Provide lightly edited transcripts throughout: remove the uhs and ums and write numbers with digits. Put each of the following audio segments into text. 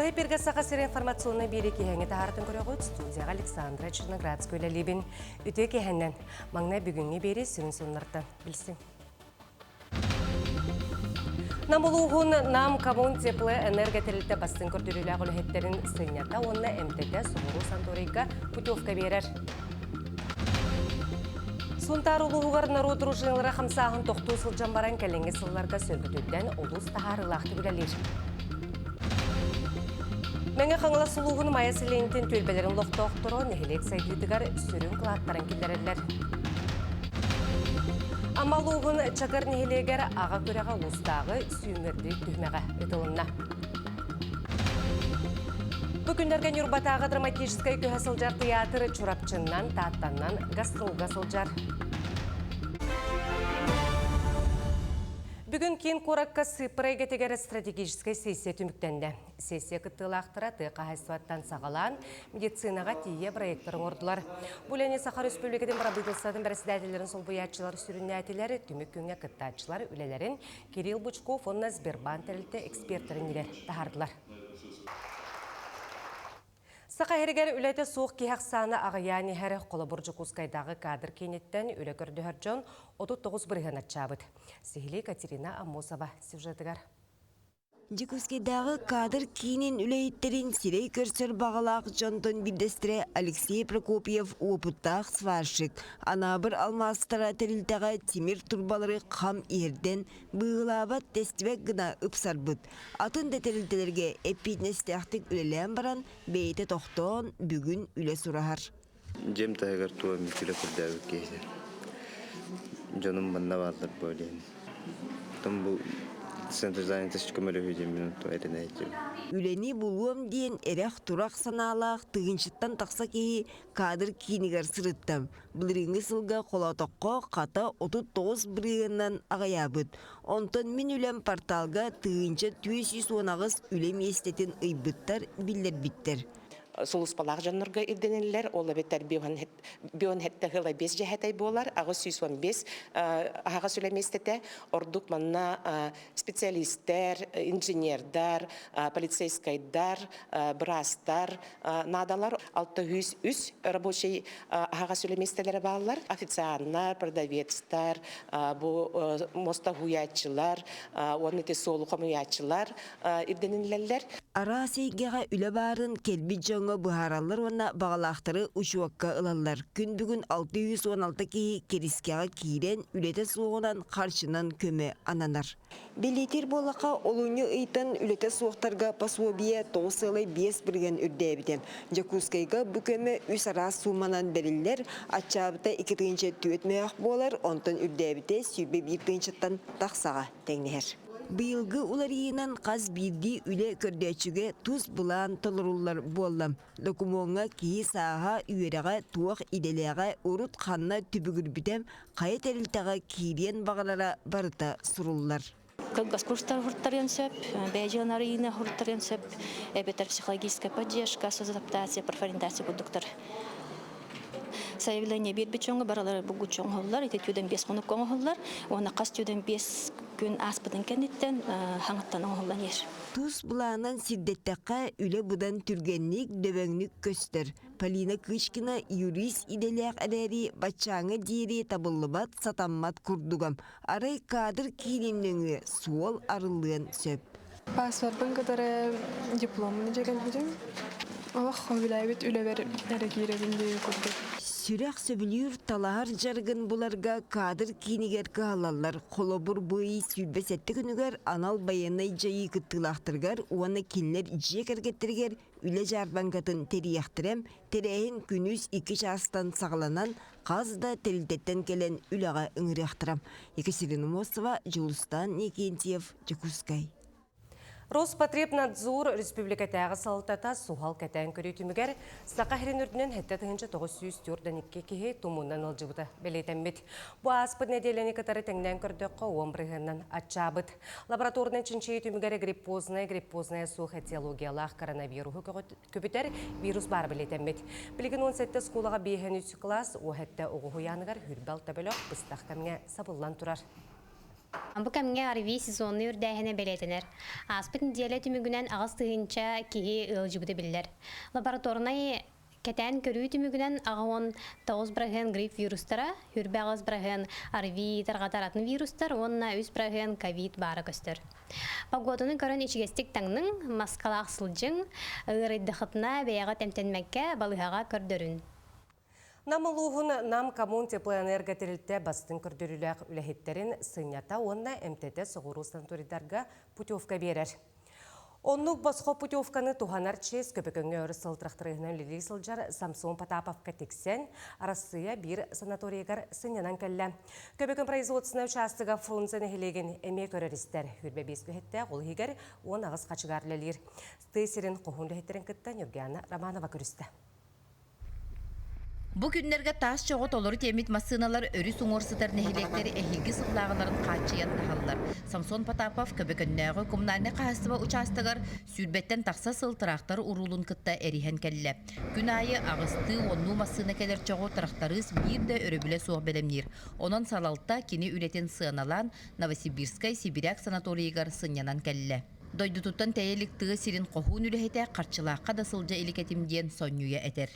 Алай перге сақасыр информационный береке хәңі тағартын көріғыт студияға Александра Черноградская лебен үте кехәннен. Маңна бүгінге бері сүрін сонлардан білсін. Намылуғын нам коммун теплы энерготелілті бастың көрдірілі ғылыхеттерін сынята онына МТТ Суғыру Санторийка путевка берер. Сонтар ұлығығар народ дружиналары қамсағын тоқту сылжан баран кәленге сылларға сөлбітуден олыс тағарылақты білелер. Мәңе қаңыла сұлуғын майя сілейінтен төлбелерін лоқтоқтыру нехелек сайдыдығар сүрін қылаттарын келдерелер. Амалуғын чакар нехелегер аға көреға ұстағы сүймерді түхмеға өтілінна. Бүгіндерген Юрбатаға драматическай көе сылжар театры чурапчыннан, тааттаннан гастролға сылжар. Бүгін кен қораққа сыпырайға тегері стратегическай сессия түміктенді. Сессия күттілақтыра тұйқа хайсуаттан сағалан медицинаға тие проекторын ордылар. Бұл әне Сахар Республикадың барабыдылсадың бәрісдәділерін сол бұятчылар сүрінне әтілері түмік күнге күттатчылар үлелерін Кирилл Бучков онына Сбербанк тәрілті эксперттерін елер тағардылар. Сақа әрігер үләйті соқ кейхақ саны ағаяны әрі қолы бұржы құскайдағы кадр кенеттен үлі көрді әржон 39 бірген атчабыд. Сехілі Катерина Амосова сюжетігар. Жекускайдағы кадр кейінен үләйіттерін сирей көрсір бағалақ жонтон білдестіре Алексей Прокопьев опыттақ сваршик. Анабыр алмастыра тәрілтіға темір турбалары қам ерден бұғылабат тестівек гына ұпсарбыд. Атын дәтәрілтілерге эпиднестяқтық үлелен баран бейті тоқтон бүгін үле сұрағар. Жем тағығар туа мүкілі күрдәуі кейдер. Жоным банна балдар бөлейін. Том бұл Центр занятости көмөлі минуту әрін әйтім. Үлені бұлуым дейін әрәқ тұрақ саналақ тұғыншыттан тақса кейі кадр кейінігер сұрыттым. Бұлырыңы сылға қолатоққа қата 39 бірігіннен ағаябыд. Онтан мен үлем порталға тұғыншы 219 үлем естетін ұйбыттар білдер біттер. Солус балақ жаннырға ирденелер, ол әбеттер бион хетті ғыла 5 жәхәтай болар, ағы 115 аға сөйлеместеті, ордық манна специалисттер, инженердар, полицейскайдар, брастар, надалар, 600 рабочий аға сөйлеместелері балалар, официанлар, продавецтар, моста хуячылар, орнеті солу қомуячылар ирденелер. Ара сейгеға үлі барын келбі жоңы бұхаралар оны бағалақтары ұшуаққа ылалар. Күн бүгін 616 кейі керіскеға кейрен үлеті соғынан қаршынан көмі ананар. Белетер болақа олуны ыйтын үлеті соқтарға пасуобия тоғысылы 5 бірген үрдәбідем. Жакускайға бүкөмі үс ара суманан берілер, атчабыта 2-тігінші түйетмеяқ болар, онтын үрдәбіде сүйбе 1-тігіншіттан тақсаға тәңнер. Быйылғы уларыйынан қаз бірді үле көрдәчіге туз бұлан толырулар болам. Докумонға кейі саға үйереға туақ иделеға урут қанна түбігір бітем, қайы тәрілтіға кейрен бағалара барыта сұрулар. Курстар хуртарен сөп, бәйжен арыйына хуртарен сөп, әбетер психологическая поддержка, соцадаптация, профориентация конduktор. Заявление бербечонга баралар бугу чоңголлар, ите тюден 5 кунук коңголлар, оны қас тюден 5 күн аспыдын кенеттен хаңыттан оңголлан ер. Туз бұланан сиддеттаққа үлі бұдан түргенлік дөбөңлік көстір. Полина Кышкина юрист иделяқ әрәрі бачаңы дейірі табылыбат сатаммат күрдугам. Арай кадр кейінніңі суол арылығын сөп. Паспортын кадары дипломын жеген бүгін. Алақ қобилайбет үлі әрекеребінде күрді. Сүрәқ сөбілер талағар жарғын бұларға кадр кейінігер қағалалар. Қолобыр бұй сүрбесетті күнігер анал баянай жайы күттілақтырғар, уаны келлер жек әргеттіргер үлі жарбанғатын терияқтырам, терейін күніз 2 жастан сағаланан, қазда терілдеттен келен үліға үңіріяқтырам. Екатерина Мосова, Жылыстан, Никентьев, Жакускай. Роспотребнадзор республикатағы салтата суғал кәтән көрі түмігер сақа херен үрдінен әтті 904-2 кеге тұмындан ұлжыбыды белетенбет. Бұ аспыд неделені кітары тәңнен көрдіққа 10 бірғіннен атчабыд. Лабораторный чынчей түмігері гриппозная суық этиологиялақ коронавирухы көпітер вирус бар белетенбет. Білген 17 скулаға бейхен 3 класс, о әтті оғы хуянығар хүрбәл табелі бұстақ кәміне сабылдан тұрар. Бу кемге арви сезонны үрдәһенә белетенер. Аспыт неделя түмүгүнен агыс тыгынча киһи ылжыбыты биллер. Лабораторный кетен көрүү түмүгүнен агон 9 браген грипп вирустара, хүрбәгыз браген арви таргатаратын вирустар, онна үс браген ковид бары көстөр. Погоданы көрөн ичигестик таңның маскалак сылжың ырыйдыхытна бәяга тәмтенмәккә балыгага көрдөрүн. Намылуғын нам коммун теплоэнерго терилте бастың көрдірілік үләхеттерін сынята онна МТТ соғыру санаторидарға путевка берер. Оннук басқо путевканы туханар чес көпекөнге өрі сылтырақтырығынан лили сылжар Самсон Потаповка тексен Россия бір санаториягар сынянан кәлі. Көпекөн производсына участыға фрунзен хелеген әме көрерістер. Хүрбе бес көхетті қолғығар он ағыз қачығар ләлер. Стейсерін қоғын ләхеттерін күттен Евгена Романова көрісті. Бу күннерге тас чоғыт олар темит массыналар өрі суңорсытар нәхелектері әхилгі сыллағыларын қачыян тахалылар. Самсон Потапов көбекөннәғы коммунальны қағыстыва участығар сүрбеттен тақса сылтырақтар урулун кытта әрихен кәлі. Күн айы ағысты онну массына кәлер чоғы тұрақтарыз бір де өрөбіле соқ белемнер. Онын салалта кені үлетен сыналан Новосибирскай Сибиряк санаторийгар сынянан кәлі. Дойдутуттан тәйелік тығы сирин қоғын үлехеті қарчылаққа да сылжа илікетімден сонюя әтер.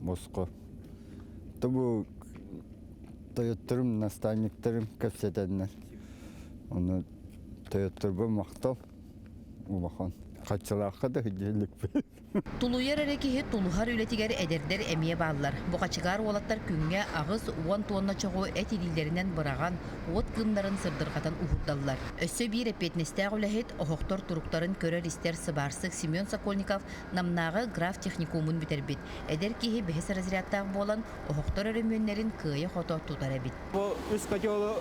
Моско. Табу тояттырым наставниктарым көпсетеннер. Оны тояттырбы мақтал улахан. Қачылаққа да хүделік бі. Тулуяр әрекеге тулухар үлетігер әдердер әмие балылар. Бұқачығар олаттар күнге ағыз 10 тонна чоғы әт елілерінен бұраған от кымдарын сырдырғатан ұғырдалылар. Өссі бір әпетнестәғ үләхет оғықтар тұруқтарын көрер істер Сыбарсық Семен Сокольников намнағы граф техникумын бітербет. Әдер кейі бәхес разрядтағы болан оғықтар өріменлерін күйе қото тұтар әбет. Бұл үз көтеолы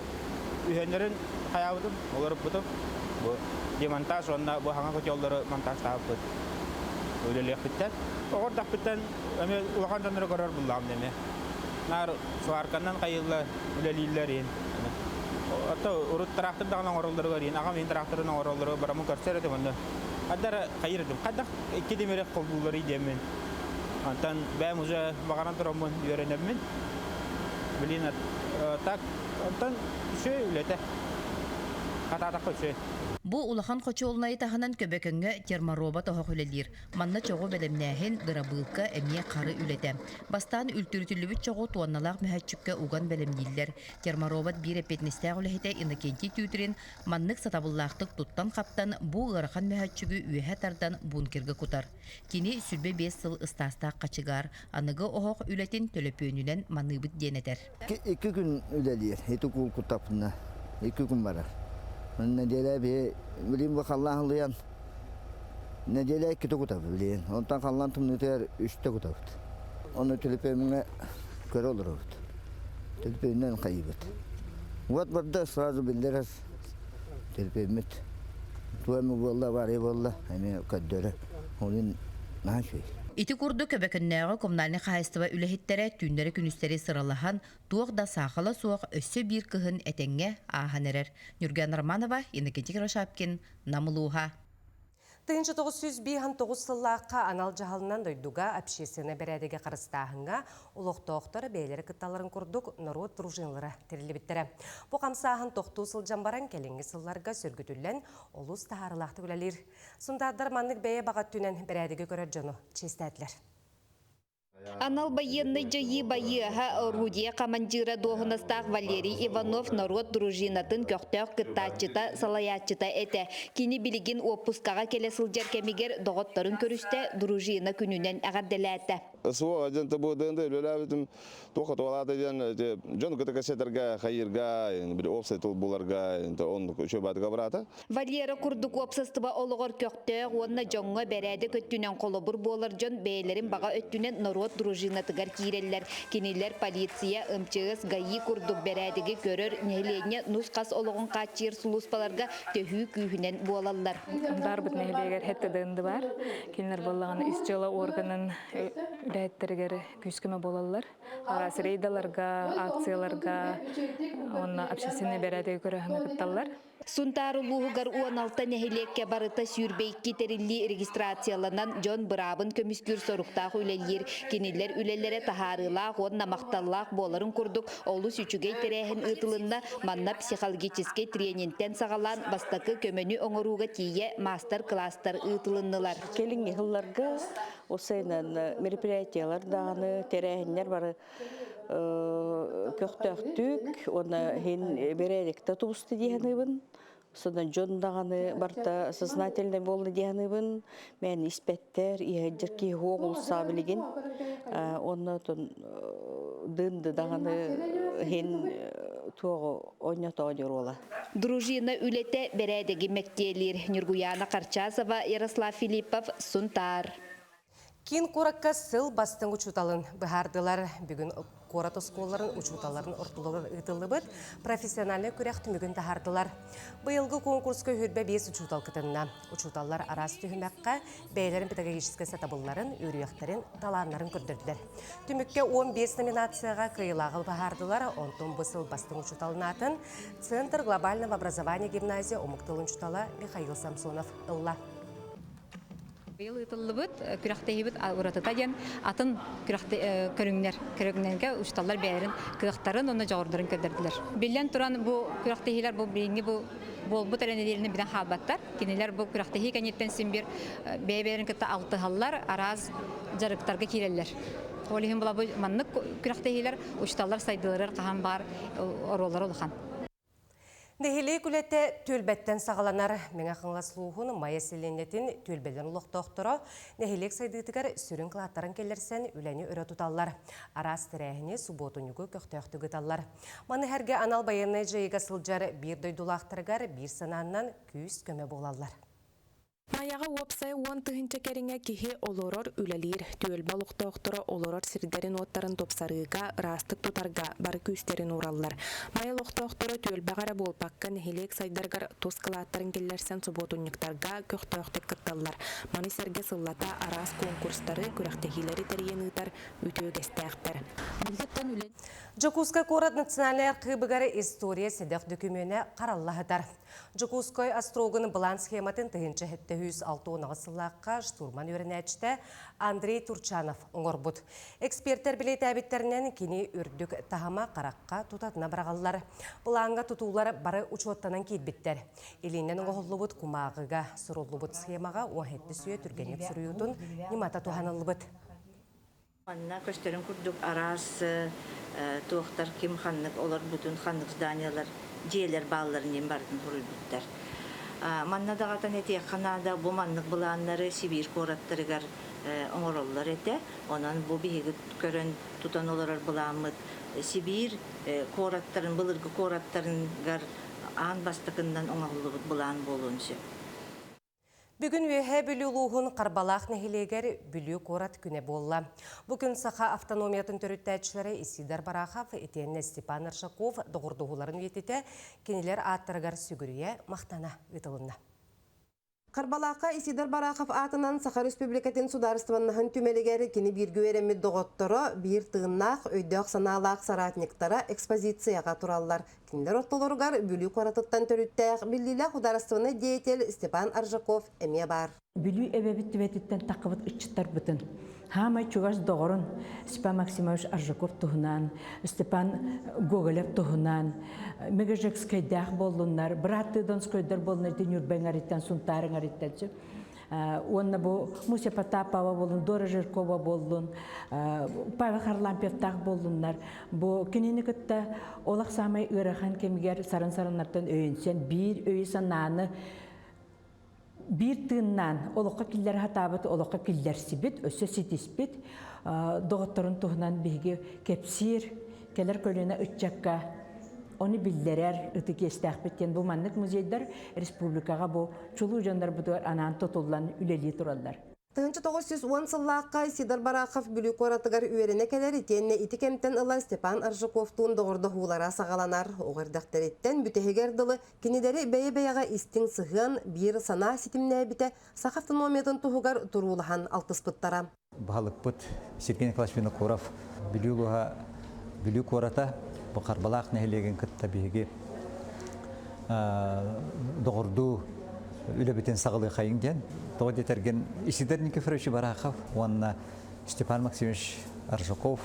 үйенлерін қаяудым, оларып бұтым. Бұл демонтаж, онда бұл хаңа көтеолары монтаж тағып бұд. Өлелек біттен. Оғырдақ біттен өме ұлақан жанры көрер бұллағым деме. Нар суарканнан қайылы өлелейлер ең. Отта ұрыт трактордағынан орылдыры көрейін. Ағам ең тракторынан орылдыры барамын көрсер едім онда. Қаддар қайырдым. Қаддақ екі демерек қолдылары едемін. Антан бәм ұжа бағаран тұрамын үйеренемін. Білейін так. Антан үші үлеті. Қатадақ үші. Бу улахан қочуылнайы тағынан көбекөнге терморобот оғық үлелер. Манна чоғы бәлемнәхін дырабылқа әмие қары үлеті. Бастан үлтүрітілібіт чоғы туанналақ мүхәтчікке уған бәлемдейлер. Терморобот бір әпетнестәғ үләхеті инакенти түйтерін маннық сатабыллақтық тұттан қаптан бу ғырқан мүхәтчігі үйәхә тардан бункерге құтар. Кені сүрбе 5 сыл ыстастақ қачығар. Анығы оғық үлетін төлөпөнінен маныбыт денетер. 2 күн үлелер, 2 күн құтапына, 2 күн барар. Неделя bileyim bak Allah'ın layan. Nedelya 2 kutabı bileyim. Ondan kalan tümlüter 3 kutabı. Onu telefonu kör olur o. Telefonundan kaybet. Вот burada сразу bildiririz. Telefonu. Tuğamı vallahi var ya vallahi. Hani kaddere. Onun ne şey. Ити курду көбекөннәгы коммунальный хәйстыва үләһиттәре түннәре күнүстәре сыралахан туох да сахала суох өссө бир кыһын этеңге аһанерер. Нурган Романова, Иннокентий Рошапкин, Намылуха. 1909 сыллаққа анал жағалынан дойдуға общественный бәрәдеге қарыстағынға ұлықтауқтары бәйлері кытталарын күрдік народ дружинлары терілі Бұ қамсағын тоқту сылжан баран кәліңгі сылларға сөргітілін олыс тағарылақты күләлер. Сұндардар маннық бәйе бағат түнен бәрәдеге көрер жону честәділер. Анал военный жайы байыға орудия командира доғыныстақ Валерий Иванов народ дружинатын көқтеуқ кыттачыта салаячыта әті. Кені білігін опускаға келе сылжар кемегер доғыттарын көрісті дружина күнінен ағадделәті. Суға жынты бұдыңды өләбітім тоқы тоғалаты жон күті кәсетірге, қайырға, опсайтыл бұларға, он шөбатыға бұраты. Валера күрдік опсастыба олығыр көқтеуқ, онына жоңға бәрәді көттінен қолы бұр болыр жон бәйлерін баға өттінен народ дружинатыгар киреллер. Кинилер полиция, ымчығыз, ғайы күрдік бәрәдігі көрір, нәйлене нұсқас олығын қатчыр сұлыспаларға төхі күйінен болалар. Бар бұд нәйлегер хетті дынды бар. Келінер болағын үс жылы органын үләйттергер күскіме болалар. Арасы рейдаларға, акцияларға, оны общественный бәрәдігі көрі ғаны күтталар. Сунтарулугар 16 нәһилекке барыта сүйрбейки терилли регистрацияланан Джон Брабын көмүскүр соруктаах үлелер, кинилер үлелере тахарылаах, онна макталлаах боларын курдук, олус үчүгей терехин ытылынна манна психологический тренингтен сагалан бастакы көмөнү оңоруга тие мастер-класстар ытылыннылар. Келин йылларга осайнан мероприятиялар даганы терехиннер бары көктөктүк, оны хин береликте тубусты дегенибин. Содан Джон даганы барта сознательный болду дегенибин. Мен испеттер, иһэджерки хоол сабилигин. Оны дынды даганы хин туого ойнотоо жорула. Дружина үлете бередеги мектелир Нургуяна Карчасова, Ярослав Филиппов, Сунтар. Кин куракка сыл бастың учуталын бахардылар. Бүгін корат осколарын учуталарын ортулығы ытылыбыт профессиональный күрек түмігін тахардылар. Бұйылғы конкурска хүрбе 5 учутал кытынна. Учуталлар арас түхімәққа бәйлерін педагогический сатабылларын, үйрияқтарын, таланларын көрдірділер. Түмікке 15 номинацияға кыйлағыл бахардылар. Онтон бұсыл бастың учуталынатын Центр глобального образования гимназия омықтылын учутала Михаил Самсонов ылла. Быйыл ытыллыбыт, күрәхтәйбит уратытаген атын көрүңнәргә учталлар бәйрен, кыяктарын оны жагырдырын көдөрдүләр. Билен туран бу күрәхтәйләр бу биринге бу тәрәнәләрне бидән хабаттар. Кинеләр бу күрәхтәй кәнеттән симбир бәйбәрен кытта алты халлар араз жарыктарга кирәләр. Олиһин була бу маннык күрәхтәйләр учталлар сайдылар каһан бар ороллар улхан. Нехилей күлетте төлбәттен сағаланар меңа қыңласлуғын майя селенетін төлбелен ұлықтоқтыра нехилек сайдығытығар сүрін қылаттарын келерсен үләні өрі тұталар. Арас тірәхіне субботуныгы көқтөқты ғыталар. Маны әрге анал байыны жайыға сылжар бір дойдулақтырғар бір сананнан күйіс көме болалар. Маяға уапсай 10 тыгынча кереңе кихи олорор үлелир, төлбә луқтоқтыра олорор сирдерин оттарын топсарыға, растық тутарға, бары күстерин ураллар. Мая луқтоқтыра төлбә ғара болпаққа нехилек сайдарғар тоскалаттарын келерсен суботунниктарға көқтоқтық кытталлар. Маны серге сыллата арас конкурстары күрәқтехилері тәрйенітар үтөгестәқтар. Жокускай корат национальный қыбығары история седек документі қараллағыдар. Жокускай астрогын балан схематын тыгынча 706 сыллаққа штурман өрінәчті Андрей Турчанов оңырбұд. Эксперттер білет әбеттерінен кені үрдік тағама қараққа тұтатына бірағалар. Бұланға тұтулар бары учоттанан кейтбеттер. Елінен оғылыбыд кумағыға сұрылыбыд схемаға оңетті сүйе түргенеп сүріютын немата туғанылыбыд. Манна көстерін күрдік арас туақтар кем ханнық, олар бүтін ханнық зданиялар, жейлер балаларынан бардың құрыл бүттер. Манна дағатан әте қанада бұл маннық бұланлары Сибир қораттарығар оңыролылар әте. Онан бұл бейгі көрін тұтан олар бұламыд. Сибир қораттарын, бұлырғы қораттарынғар аң бастықынан оңағылы бұлан болуыншы. Бүгін өйе бүлі ұлуғын қарбалақ нәхилегер бүлі қорат күне болла. Бүгін Саха автономиятын төріттәтшілері Исидар Барахов, етенне Степан Аршаков доғырдығыларын вететі кенелер аттырғар сүгіріе мақтана ұтылынна. Карбалақа Исидар Барахов атынан Саха Республикатын сударыстываннахын түмелегері кені біргі өремі доғыттыры бір тығыннақ өйдөк саналақ саратниктара экспозицияға тураллар. Кендер оттолорғар бүлі қоратыттан төріттәқ білілі құдарыстываны деятел Степан Аржаков әме бар. Бүлі әбәбітті бәтіттен тақыбыт үтчіттар бұтын. Хамай чугаш доғырын Степан Максимович Аржаков тұғынан, Степан Гоголев тұғынан, Мегажек скайдақ болынлар, Братыдан скайдар болынлар, Денюрбен ареттен, Сунтарын ареттен. Онна бұл Муся Потапова болын, Дора Жиркова болын, Павел Харлампевтақ болынлар. Бұл кенені күтті олақ самай ұрахан кемігер сарын-сарынлардан өйінсен, бір өйісен наны bir tığından olukka killer hatabıt, olukka killer sibit, össe sitispit, doğutların tuğunan bilgi kepsir, keler kölüne ütçakka, onu bildirer, ıtı kestəqbitten bu manlık muzeyler Respublikaga bu çulu janlar budur anan tutullan üleli turallar. 1910 сыллаққа Исидар Барахов бүлі қоратығар үйеріне кәлер етенне итікемтен ұла Степан Аржаковтуын доғырды хуылара сағаланар. Оғырдақтареттен бүтігерділі кенедері бәйе-бәйеға истің сығын бір сана сетімне біте Саха автономиятын тұғығар тұрулыған алтыспыттара. Бағалық бұт Сергей Николаевич Винокуров бүлі қората бұқарбалақ нәхілеген күтті бейге доғырду үлебетен сағылы қайын ден. Тоғы детерген Исидор Никифорович Барахов, онна Степан Максимович Аржаков,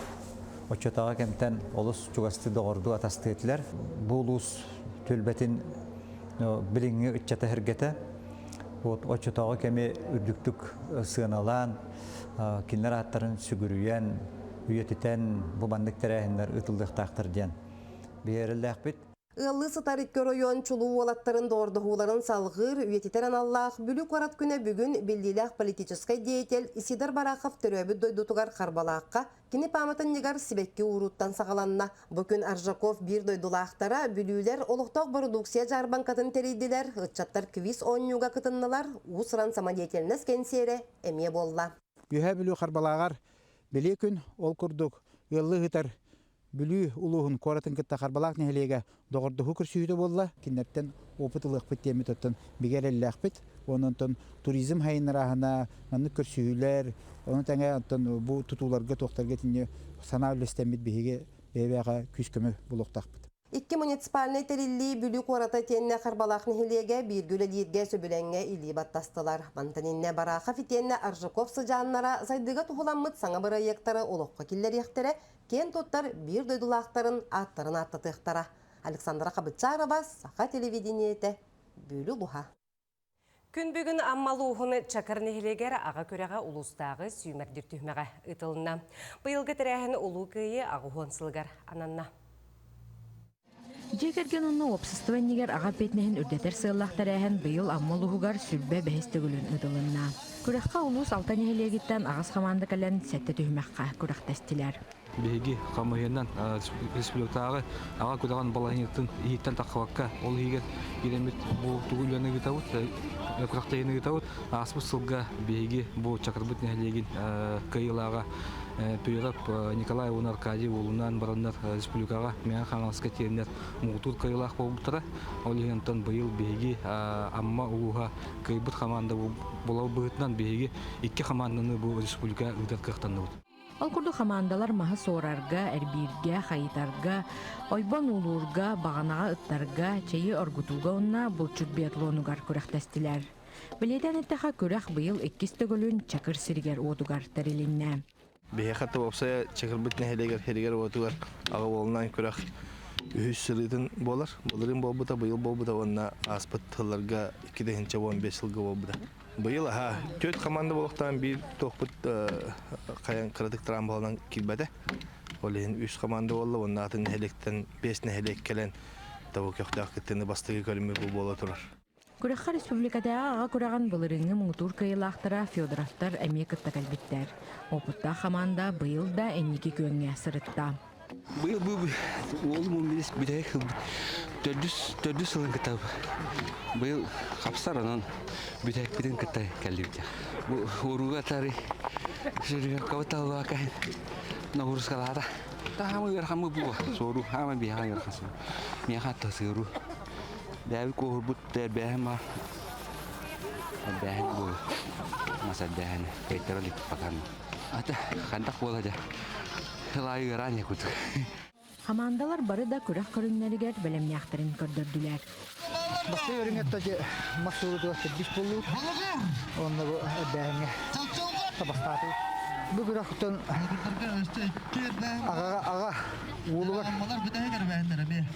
Очотаға кемтен олыс чугасты доғырду атасты етілер. Бұл ұс төлбетін біліңі үтчата хіргеті. Очотаға кеме үрдіктік сығыналан, кинлер аттарын сүгірүйен, үйетітен бұбандық тәрәхіндер ұтылдық тақтыр ден. Бейерілді әқпет. Ыллы сытарик район чулуу олаттарын доордугуларын салгыр үйетитерен Аллах бүлүк орат күнө бүгүн билдилах политический деятель Исидор Барахов төрөбү дойдутугар карбалаакка кини паматын негар сибекки уруттан сагаланна. Бүкүн Аржаков бир дойдулаактара бүлүүлер олукток продукция жарбанкатын терийдилер, ытчаттар квиз оннуга кытыннылар, усран самодеятельность кенсере эмие болла. Үйе бүлүү карбалаагар биле күн ол курдук ыллы хытар бүлүү улуһун коратын кытта карбалаак нехелеге догордуху көрсүйдө болла. Киннерттен опытылык биттеми тоттон бигереллахпит. Ононтон туризм хайнарахана манны көрсүйлөр, онун таңа онтон бу тутууларга токтарга тине санаа үлестемит биге бебега күскөмө булуктакпыт. Икки муниципальный терилли бүлү кората тенне карбалак нехилеге биргүлө дирге сөбүлеңге или баттастылар. Мантанинне Барахов итенне Аржаков сыжаннара сайдыга тухуламмыт саңа проекттары олокка киллер яхтере кен тоттар бир дойдулаактарын аттарын аттатыктара. Александра Кабычарова, Саха телевидениете, бүлү луха. Күн бүгін аммалуғыны чакар нехилегер аға көріға улустағы сүймәрдір түхмәға ұтылына. Бұйылғы тірәхін улу күйе ағуғын сылғар ананна. Жекерген онны опсыстываннигер аға петнехін үрдетер сыллақтар әхін бұйыл аммалуғығар сүрбе бәхестігілін ұтылына. Күрәққа улус алтан ехилегіттен ағыз қаманды кәлін сәтті түхмәққа күрәқтәстілер. Беги камыйнан республикага ага кудаган балаһиттен иттен таквакка ол хигер иремит бу тугуланы гитавут экрактайны гитавут аспы сылга беги бу чакырбыт нехлегин кыйлага туйрап Николай Аркадий улунан барандар республикага мен хангалска тенер мутур кыйлак болуптара ол хигентен быйыл беги амма улуга кыйбыт команда болуу быгытнан беги икки команданы бу республика ыдат кыктанды. Ол курду командалар маһы соорарга, эрбирге, хайытарга, ойбан улурга, баганага ыттарга, чейи оргутууга онна булчут биатлонугар көрәхтәстиләр. Биледән иттәха көрәх быйыл 2 төгөлүн чакыр сиргер одугар тәрелинне. Бехатта болса чакыр бит нәһелегер херегер одугар ага болнан көрәх үһүс сырытын болар. Булырын болбута быйыл болбута онна аспыттыларга 2015 жылга болбута. Быйыл төт команда болуктан бир токпут каян кырдык трамболдан килбеде. Олен 3 команда болду. Онда атын хелектен 5 нехелек келен табу көктак кеттени бастыгы көлмө бола турар. Күрәхкә республикада ага күрәгән булырыңны мутур кыйлактыра Федоровтар әмекетта калбиттер. Опытта команда быйыл да энники көнгә сырытта. Быйыл олым бирис бидәй хил. Төдүс сылын китап. Быйыл капсаранан бидәй биден китай калбитә. Бу уруга тари. Ширия кавталга кай. Нагурскалада. Тахамы ярхамы бу. Сору хама биха ярхасы. Мияхатта сыру. Дәвил кохурбут бәһәма. Бәһән бу. Маса бәһән петролик пакан. Ата хандак болажа. Лай ранья кут. Командалар бары да күрәх көрүннәргә белемнәхтәрен көрдөрдүләр. Басты өреңеттәге масуруда биш болу. Онны бәһәнгә. Табастаты. Бу күрәхтән ага улуга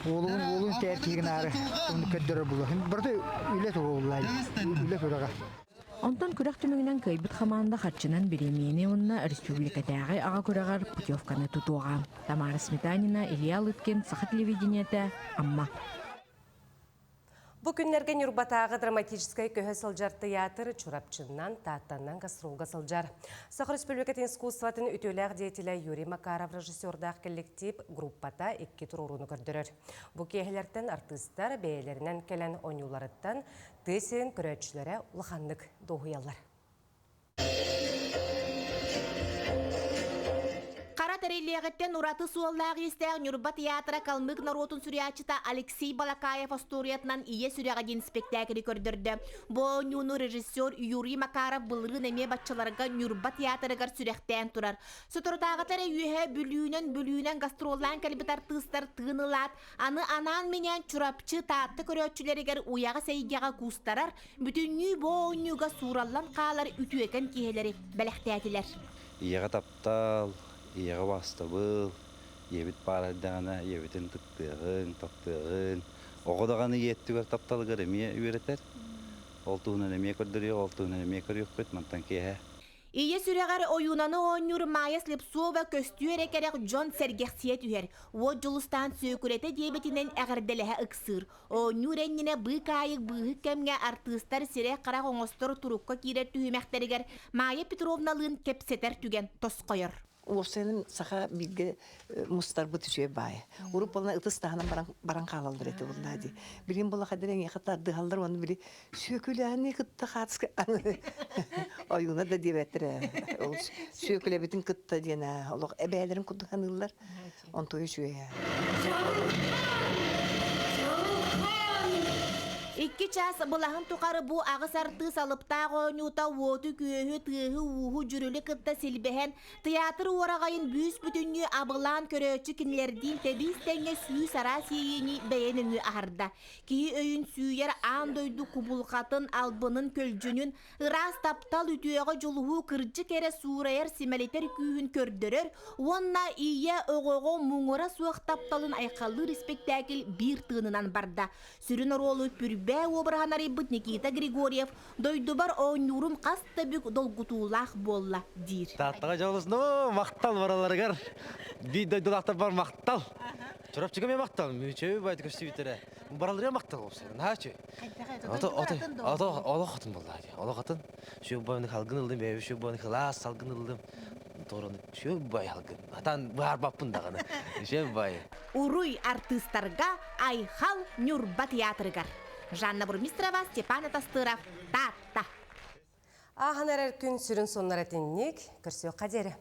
улугун тәртигин ары. Оны көддөрө булу. Бирде үле тоголлай. Үле көрәгә. Онтон күрәх түмегенән кайбыт команда хатчынан беремени онна республикадагы ага күрәгәр путевканы тутуга. Тамара Сметанина, Илья Лыткин, Саха телевидениете, Амма. Бу күннәргә Нюрбатагы драматический көһө сылжар театр чурапчыннан таттаннан гастролга сылжар. Саха республикатын искусстватын үтөләр деятеле Юрий Макаров режиссердак коллектив группата 2 тур уруну көрдөрөр. Бу кеһеләрдән артисттар бәяләреннән келән ойнуларыттан тесен көрәчләре улаханлык доһуялар. Кара терелегеттен ураты суоллағы естег Нюрба театра калмык народун сүрячыта Алексей Балакаев асториятынан ие сүрягадин спектакли көрдірді. Бо нюну режиссер Юрий Макаров былырын эме батчаларга Нюрба театрыгар сүректен турар. Сотортағатары үйе бүлүүнен гастроллан кәлбет артыстар тыынылат, аны анан менен чурапчы таатты көрөтчүлеригер уяға сейгеға кустарар, бүтүннүй бо нюга сураллан қалар үтүекен киелери бәләхтәтилер. Иеға таптал, иеға бастабыл, ебіт барадағына, ебітін тұттығын, оғыдағаны еттігер тапталығыр әме үйретер. Олтуғынан әме көрдірі, олтуғынан әме көріп көт, мантан кейе. Ие сүрегар ойунаны ойнур Майя Слепцова көстүер екерек Джон Сергексиет үйер. О жылыстан сөйкүрете дебетінен әғірделігі ұқсыр. Ойнур әніне бұқ айық бұғы кәмге артыстар сирек қара оңостыр тұрыққа кейрер түйімәқтерігер Майя Петровналығын кепсетер түген тос қойыр. Офсенин саха билге мустар бутүшө бай. Уруп болна ытыстахана баран калалдыр эте булдади. Билин бола кадерен якаттарды халдар оны били сөкүләни кытта хатска. Аюна да дебеттер. Ол сөкүлө бүтүн кытта дена. Олог эбелерин кудганылар. Онтой шуя. Икки час бұлағын тұқары бұ ағыс арты салыптағы ойнута оты күйі түйі уғы жүрілі кытта сілбеген театр орағайын бүйіс бүтінні абылан көрөтші кінлерден тәбістенге сүй сара сейіні бәйеніңі ағырда. Кейі өйін сүйер андойды құбылқатын албының көлжінін ырас таптал үтіеға жолуғы кірджі кәрі сұрайыр симелетер күйін көрдірер, онна ие оғоғы мұңыра суық тапталын айқалы респектакіл бір тығынынан барда. Сүрін оролы бүрбе обраганары быт Никита Григорьев дойдубар ойнурум каста бүк долгутулах болла дир. Таттага жолусну мактал бараларыгар. Би дойдулактар бар мактал. Чурапчыга мен мактал, мүчөй байты көстүбүтөрө. Баралары мактал болсо. Начы. Ото хатын болду. Ото хатын. Şu bayını halgınıldım, bebi şu bayını klas salgınıldım. Torunu şu bay halgın. Atan var bappın dağını. Şu bay. Уруй артыстарга айхал Нюрба театрыгар. Жанна Бурмистрова, Степан Атастыров, Татта. Ағанарар күн сүрін соннар әтіннік, көрсі қадері.